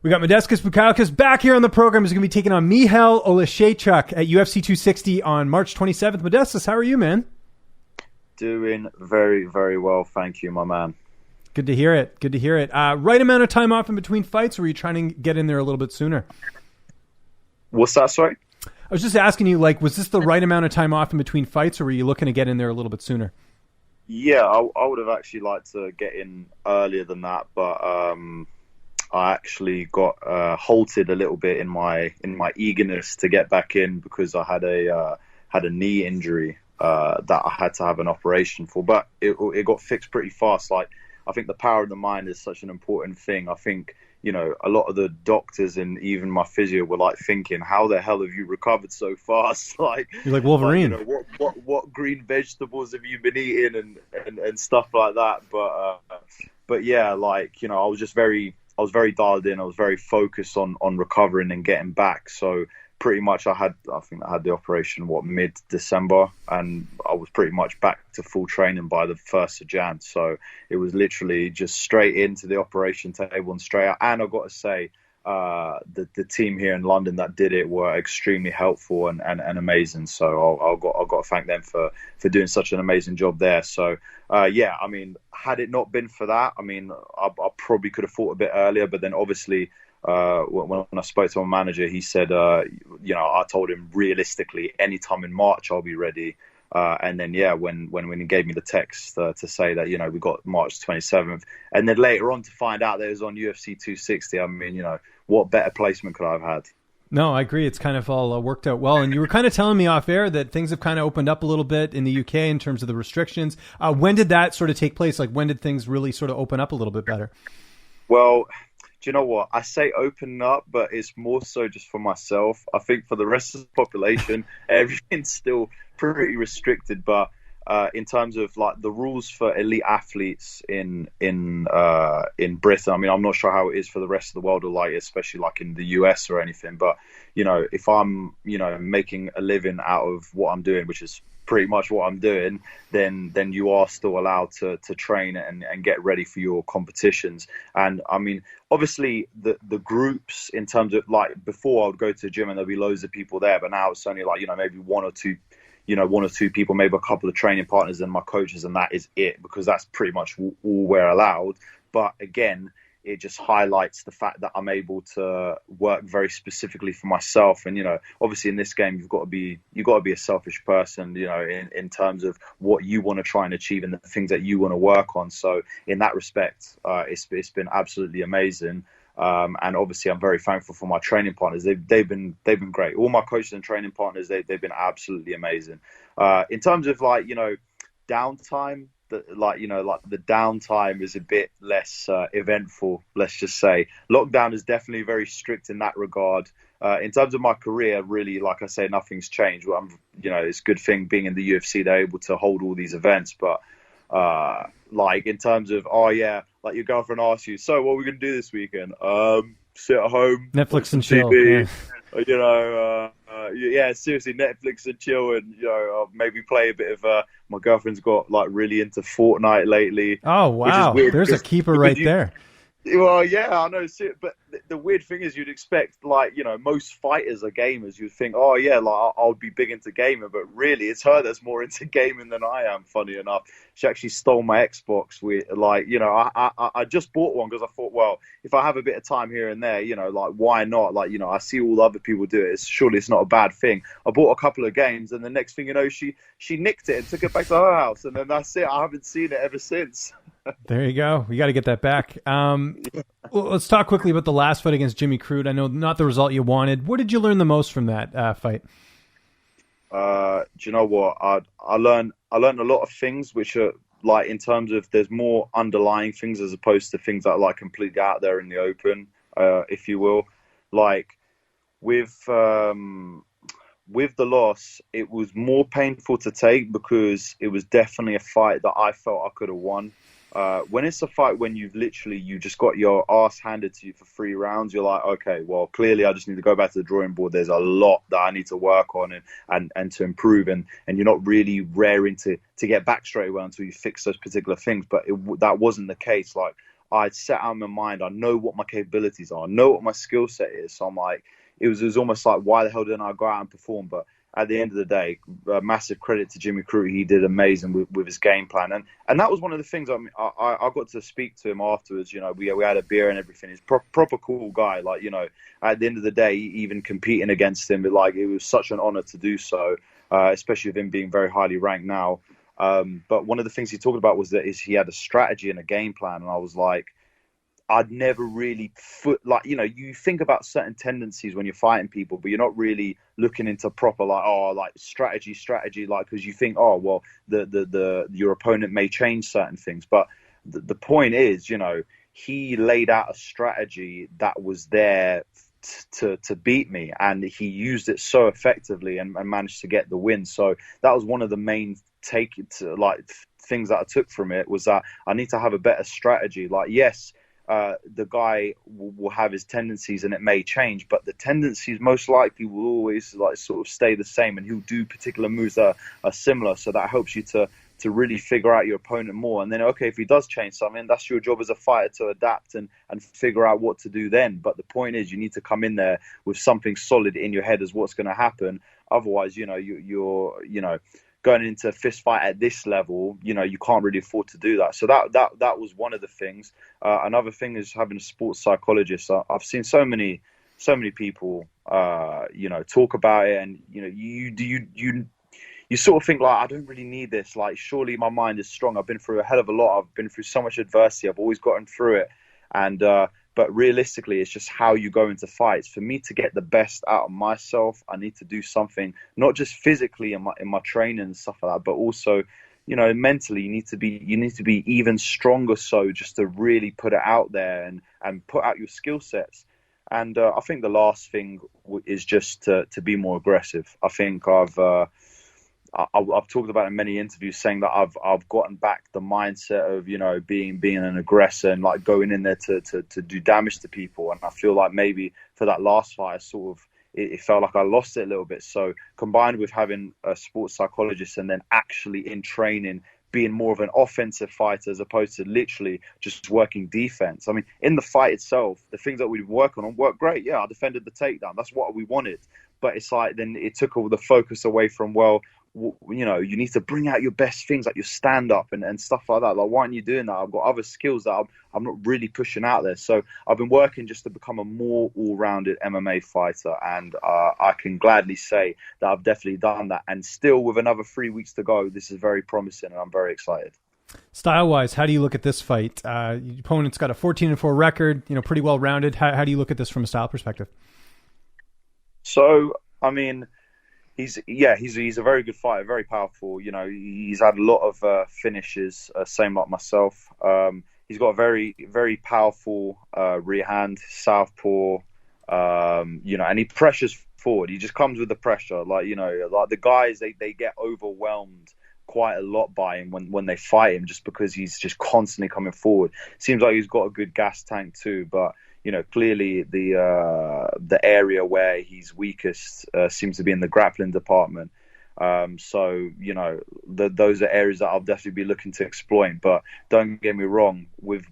We got Modestas Bukauskas back here on the program. He's going to be taking on Michał Oleksiejczuk at UFC 260 on March 27th. Modestas, how are you, man? Doing very, very well. Thank you, my man. Good to hear it. Good to hear it. Right amount of time off in between fights, or were you trying to get in there a little bit sooner? What's that, sorry? I was just asking you, like, was this the right amount of time off in between fights, or were you looking to get in there a little bit sooner? Yeah, I would have actually liked to get in earlier than that, but I actually got halted a little bit in my eagerness to get back in because I had a knee injury that I had to have an operation for. But it got fixed pretty fast. Like, I think the power of the mind is such an important thing. I think, you know, a lot of the doctors and even my physio were like thinking, how the hell have you recovered so fast? Like, you're like Wolverine. Like, you know, what green vegetables have you been eating and stuff like that. But yeah, like, you know, I was very dialed in. I was very focused on recovering and getting back. So pretty much I think I had the operation, mid-December, and I was pretty much back to full training by the 1st of Jan. So it was literally just straight into the operation table and straight out. And I've got to say, the team here in London that did it were extremely helpful and amazing. So I've got to thank them for doing such an amazing job there. So yeah, I mean, had it not been for that, I mean, I probably could have fought a bit earlier. But then obviously, when I spoke to my manager, he said, you know, I told him realistically, anytime in March I'll be ready. And then, yeah, when he gave me the text to say that, you know, we got March 27th, and then later on to find out that it was on UFC 260, I mean, you know, what better placement could I have had? No, I agree. It's kind of all worked out well. And you were kind of telling me off air that things have kind of opened up a little bit in the UK in terms of the restrictions. When did that sort of take place? Like, when did things really sort of open up a little bit better? Well, do you know what? I say open up, but it's more so just for myself. I think for the rest of the population, everything's still pretty restricted. But in terms of like the rules for elite athletes in Britain, I mean, I'm not sure how it is for the rest of the world, or like especially like in the US or anything. But you know, if I'm, you know, making a living out of what I'm doing, which is pretty much what I'm doing, then you are still allowed to train and get ready for your competitions. And I mean, obviously the groups, in terms of like, before I would go to the gym and there'd be loads of people there, but now it's only like, you know, maybe one or two people, maybe a couple of training partners and my coaches, and that is it, because that's pretty much all we're allowed. But again, it just highlights the fact that I'm able to work very specifically for myself. And, you know, obviously in this game, you've got to be a selfish person, you know, in terms of what you want to try and achieve and the things that you want to work on. So in that respect, it's been absolutely amazing. And obviously I'm very thankful for my training partners. They've been great. All my coaches and training partners, they've been absolutely amazing. In terms of like, you know, downtime, the downtime is a bit less eventful, let's just say. Lockdown is definitely very strict in that regard. In terms of my career, really, like I say, nothing's changed. Well, you know, it's a good thing being in the UFC, they're able to hold all these events. But like in terms of, oh yeah, like your girlfriend asks you, so what are we going to do this weekend? Sit at home, Netflix and chill. TV, yeah. You know, yeah, seriously, Netflix and chill, and you know, maybe play a bit of. My girlfriend's got like really into Fortnite lately. Oh wow, there's a keeper right there. Well, yeah, I know, but the weird thing is, you'd expect, like, you know, most fighters are gamers. You'd think, oh yeah, like I'll be big into gaming, but really, it's her that's more into gaming than I am. Funny enough, she actually stole my Xbox. Like, you know, I just bought one because I thought, well, if I have a bit of time here and there, you know, like why not? Like, you know, I see all other people do it. Surely it's not a bad thing. I bought a couple of games, and the next thing you know, she nicked it and took it back to her house, and then that's it. I haven't seen it ever since. There you go. We got to get that back. Well, let's talk quickly about the last fight against Jimmy Crute. I know not the result you wanted. What did you learn the most from that fight? Do you know what? I learned a lot of things, which are like, in terms of, there's more underlying things as opposed to things that are like completely out there in the open, if you will. Like with the loss, it was more painful to take because it was definitely a fight that I felt I could have won. When it's a fight when you just got your ass handed to you for 3 rounds, you're like, okay, well, clearly I just need to go back to the drawing board. There's a lot that I need to work on and to improve, and you're not really raring to get back straight away until you fix those particular things. But that wasn't the case. Like, I'd set out in my mind, I know what my capabilities are, I know what my skill set is. So I'm like, it was almost like, why the hell didn't I go out and perform? But at the end of the day, massive credit to Jimmy Crute. He did amazing with his game plan, and that was one of the things. I mean, I got to speak to him afterwards. You know, we had a beer and everything. He's proper cool guy. Like, you know, at the end of the day, even competing against him, like, it was such an honor to do so, especially with him being very highly ranked now. But one of the things he talked about was that he had a strategy and a game plan, and I was like, I'd never really you know, you think about certain tendencies when you're fighting people, but you're not really looking into proper like strategy, like, because you think, oh well, your opponent may change certain things, but the point is, you know, he laid out a strategy that was there to beat me, and he used it so effectively and managed to get the win. So that was one of the main things that I took from it, was that I need to have a better strategy. Like, yes, the guy will have his tendencies and it may change, but the tendencies most likely will always like sort of stay the same, and he'll do particular moves that are similar. So that helps you to really figure out your opponent more. And then, okay, if he does change something, that's your job as a fighter to adapt and figure out what to do then. But the point is, you need to come in there with something solid in your head as what's going to happen. Otherwise, you know, you're you know, going into a fist fight at this level, you know, you can't really afford to do that. So that was one of the things. Another thing is having a sports psychologist. I've seen so many people, you know, talk about it, and you know, you sort of think like, I don't really need this. Like, surely my mind is strong. I've been through a hell of a lot. I've been through so much adversity. I've always gotten through it. And but realistically, it's just how you go into fights. For me to get the best out of myself, I need to do something, not just physically in my training and stuff like that, but also, you know, mentally. You need to be even stronger, so just to really put it out there and put out your skill sets. And I think the last thing is just to be more aggressive. I think I've talked about in many interviews, saying that I've gotten back the mindset of, you know, being an aggressor and like going in there to do damage to people. And I feel like maybe for that last fight, I sort of it felt like I lost it a little bit. So combined with having a sports psychologist and then actually in training being more of an offensive fighter as opposed to literally just working defense. I mean, in the fight itself, the things that we work on worked great. Yeah, I defended the takedown. That's what we wanted. But it's like, then it took all the focus away from, well, you know, you need to bring out your best things, like your stand-up and stuff like that. Like, why aren't you doing that? I've got other skills that I'm not really pushing out there. So I've been working just to become a more all-rounded MMA fighter, and I can gladly say that I've definitely done that. And still, with another 3 weeks to go, this is very promising, and I'm very excited. Style-wise, how do you look at this fight? Your opponent's got a 14-4 record, you know, pretty well-rounded. How do you look at this from a style perspective? So, I mean, he's a very good fighter, very powerful. You know, he's had a lot of finishes, same like myself. He's got a very, very powerful rear hand, southpaw. You know, and he pressures forward. He just comes with the pressure. Like, you know, like the guys, they get overwhelmed quite a lot by him when they fight him, just because he's just constantly coming forward. Seems like he's got a good gas tank too, but you know, clearly the area where he's weakest seems to be in the grappling department. So, you know, those are areas that I'll definitely be looking to exploit. But don't get me wrong, with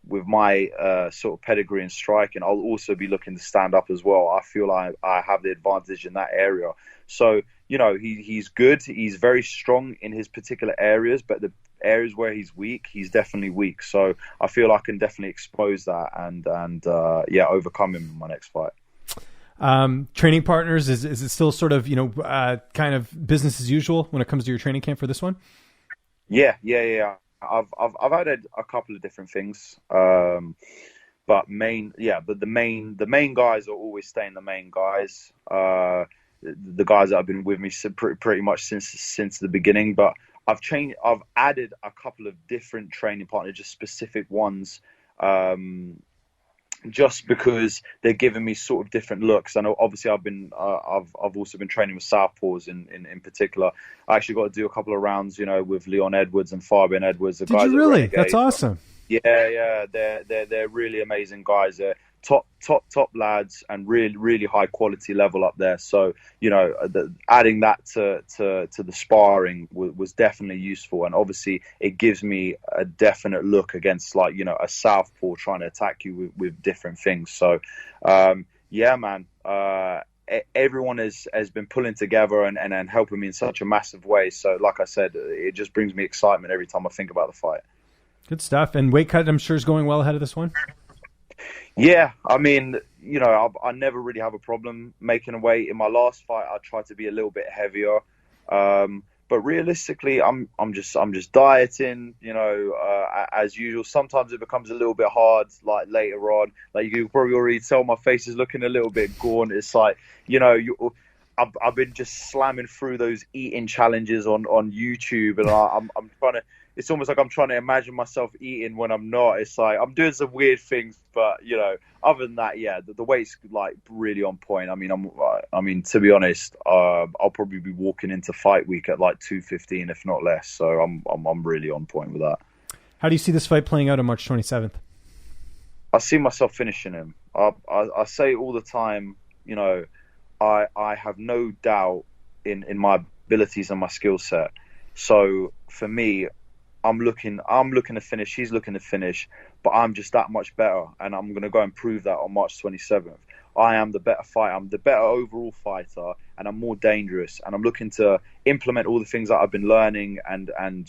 my sort of pedigree in striking, I'll also be looking to stand up as well. I feel like I have the advantage in that area. So, you know, he's good. He's very strong in his particular areas, but the areas where he's weak, he's definitely weak. So I feel I can definitely expose that and overcome him in my next fight. Training partners, is it still sort of, you know, kind of business as usual when it comes to your training camp for this one? Yeah. I've added a couple of different things. But the main guys are always staying the main guys. The guys that have been with me pretty much since the beginning, but I've added a couple of different training partners, just specific ones, just because they're giving me sort of different looks. I know obviously I've also been training with southpaws in particular. I actually got to do a couple of rounds, you know, with Leon Edwards and Fabian Edwards. Did you really? That's awesome. Yeah, they're really amazing guys. They're top lads, and really high quality level up there. So adding that to the sparring was definitely useful, and obviously it gives me a definite look against a southpaw trying to attack you with different things. So yeah, man. Everyone has been pulling together and helping me in such a massive way. So like I said, it just brings me excitement every time I think about the fight. Good stuff. And weight cut, I'm sure, is going well ahead of this one. Yeah, I mean, I never really have a problem making a weight. In my last fight, I tried to be a little bit heavier, but realistically, I'm just dieting. As usual. Sometimes it becomes a little bit hard, like later on. Like you can probably already tell my face is looking a little bit gaunt. It's like I've been just slamming through those eating challenges on YouTube, and I'm trying to. It's almost like I'm trying to imagine myself eating when I'm not. It's like I'm doing some weird things, but other than that, yeah, the weight's like really on point. I mean, to be honest, I'll probably be walking into fight week at like 215, if not less. So I'm really on point with that. How do you see this fight playing out on March 27th? I see myself finishing him. I say all the time, I have no doubt in my abilities and my skill set. So for me, I'm looking to finish. He's looking to finish, but I'm just that much better, and I'm going to go and prove that on March 27th. I am the better fighter. I'm the better overall fighter, and I'm more dangerous. And I'm looking to implement all the things that I've been learning, and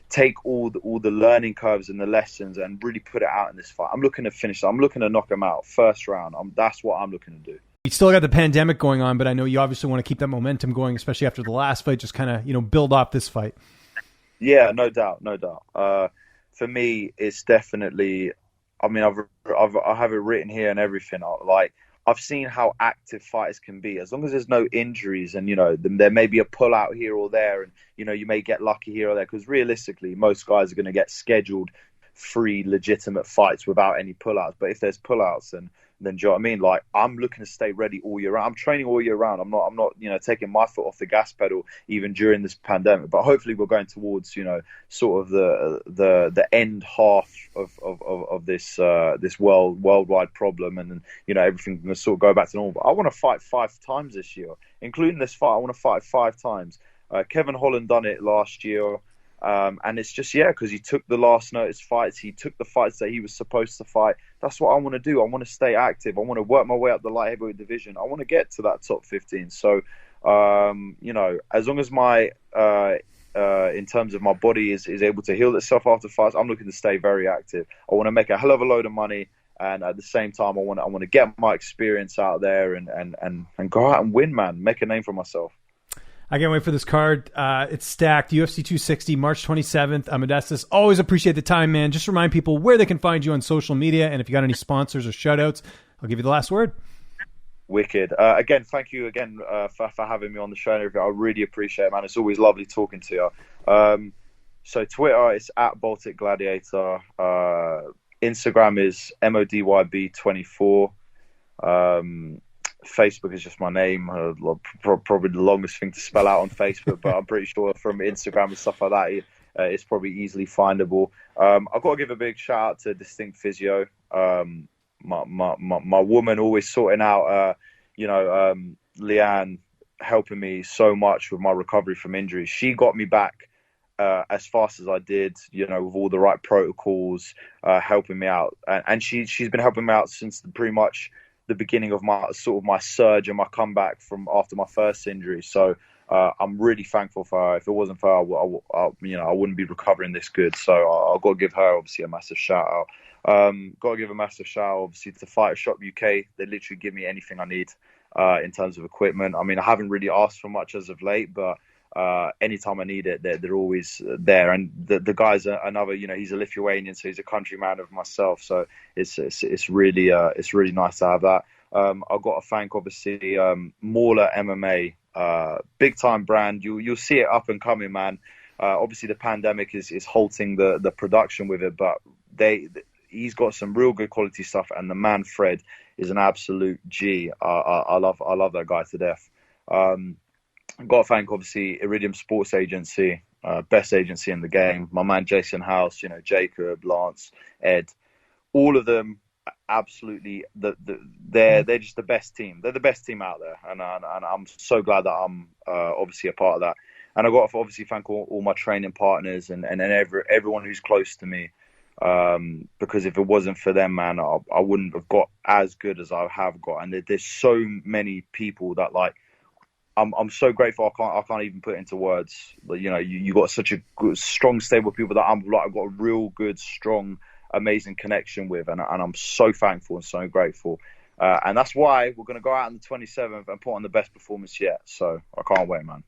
take all the learning curves and the lessons, and really put it out in this fight. I'm looking to finish. I'm looking to knock him out first round. That's what I'm looking to do. You still got the pandemic going on, but I know you obviously want to keep that momentum going, especially after the last fight. Just kind of build off this fight. Yeah, no doubt. For me, it's definitely. I mean, I have it written here and everything. I've seen how active fighters can be, as long as there's no injuries, and there may be a pull out here or there, and you may get lucky here or there. Because realistically, most guys are going to get scheduled 3 legitimate fights without any pullouts. But if there's pullouts, then do you know what I mean? Like, I'm looking to stay ready all year round. I'm training all year round. I'm not taking my foot off the gas pedal even during this pandemic. But hopefully we're going towards sort of the end half of this worldwide problem, and then everything can sort of go back to normal. But I want to fight 5 times this year, including this fight. I want to fight 5 times. Kevin Holland done it last year. And it's just, because he took the last notice fights. He took the fights that he was supposed to fight. That's what I want to do. I want to stay active. I want to work my way up the light heavyweight division. I want to get to that top 15. So, as long as my, in terms of my body is able to heal itself after fights, I'm looking to stay very active. I want to make a hell of a load of money. And at the same time, I want to get my experience out there and go out and win, man. Make a name for myself. I can't wait for this card. It's stacked. UFC 260, March 27th. Modestas. Always appreciate the time, man. Just remind people where they can find you on social media, and if you got any sponsors or shout-outs, I'll give you the last word. Wicked. Again, thank you again for having me on the show and everything. I really appreciate it, man. It's always lovely talking to you. So Twitter, it's at Baltic Gladiator. Instagram is MODYB24. Facebook is just my name. Probably the longest thing to spell out on Facebook, but I'm pretty sure from Instagram and stuff like that, it's probably easily findable. I've got to give a big shout out to Distinct Physio. My woman always sorting out, Leanne helping me so much with my recovery from injuries. She got me back as fast as I did, with all the right protocols, helping me out. And she's been helping me out since pretty much the beginning of my surge and my comeback from after my first injury. So I'm really thankful for her. If it wasn't for her, I wouldn't be recovering this good. So I've got to give her obviously a massive shout out. Got to give a massive shout out obviously to Fighter Shop UK. They literally give me anything I need in terms of equipment. I mean, I haven't really asked for much as of late, but anytime I need it, they're always there. And the guy's another, he's a Lithuanian, so he's a countryman of myself. So it's really nice to have that. I've got to thank obviously Mauler MMA, big time brand. You'll see it up and coming, man. Obviously the pandemic is halting the production with it, but he's got some real good quality stuff, and the man Fred is an absolute G. I love that guy to death. I've got to thank obviously Iridium Sports Agency, best agency in the game. My man Jason House, Jacob, Lance, Ed, all of them absolutely they're just the best team. They're the best team out there, and I'm so glad that I'm obviously a part of that. And I've got to obviously thank all my training partners and everyone who's close to me, because if it wasn't for them, man, I wouldn't have got as good as I have got. And there's so many people that, like, I'm so grateful. I can't even put it into words. But, you know, you got such a good, strong stable of people that I've got a real good, strong, amazing connection with, and I'm so thankful and so grateful. And that's why we're going to go out on the 27th and put on the best performance yet. So I can't wait, man.